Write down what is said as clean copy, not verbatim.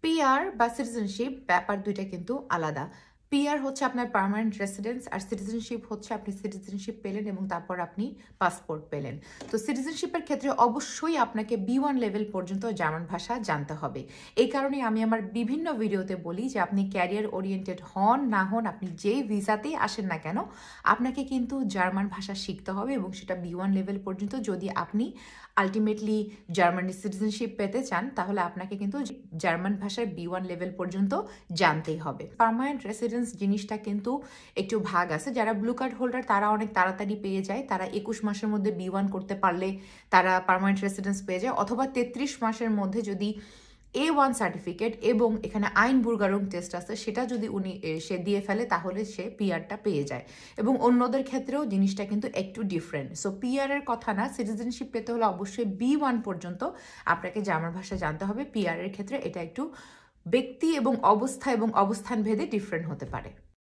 PR বা citizenship ব্যাপার দুইটা কিন্তু আলাদা। পিআর হচ্ছে আপনার পার্মানেন্ট রেসিডেন্স, আর সিটিজেনশিপ হচ্ছে আপনি সিটিজেনশিপ পেলেন এবং তারপর আপনি পাসপোর্ট পেলেন। তো সিটিজেনশিপের ক্ষেত্রে অবশ্যই আপনাকে B1 লেভেল পর্যন্ত জার্মান ভাষা জানতে হবে। এই কারণে আমি আমার বিভিন্ন ভিডিওতে বলি যে আপনি ক্যারিয়ার ওরিয়েন্টেড হন না হন, আপনি যেই ভিসাতেই আসেন না কেন, আপনাকে কিন্তু জার্মান ভাষা শিখতে হবে এবং সেটা B1 লেভেল পর্যন্ত। যদি আপনি আলটিমেটলি জার্মানি সিটিজেনশিপ পেতে চান তাহলে আপনাকে কিন্তু জার্মান ভাষার B1 লেভেল পর্যন্ত জানতেই হবে। পার্মানেন্ট রেসিডেন্স জিনিসটা কিন্তু একটু ভাগ আছে। যারা ব্লু কার্ড হোল্ডার তারা অনেক তাড়াতাড়ি পেয়ে যায়, তারা 21 মাসের মধ্যে B1 করতে পারলে তারা পার্মানেন্ট রেসিডেন্স পেয়ে যায়, অথবা 33 মাসের মধ্যে যদি A1 সার্টিফিকেট এবং এখানে আইনবুর্গারং টেস্ট আছে সেটা যদি সে দিয়ে ফেলে তাহলে সে পিআরটা পেয়ে যায়। এবং অন্যদের ক্ষেত্রেও জিনিসটা কিন্তু একটু ডিফারেন্ট। সো পিআর এর কথা না, সিটিজেনশিপ পেতে হলে অবশ্যই B1 পর্যন্ত আপনাকে জার্মান ভাষা জানতে হবে। পিআর এর ক্ষেত্রে এটা একটু ব্যক্তি এবং অবস্থা এবং অবস্থান ভেদে ডিফারেন্ট হতে পারে।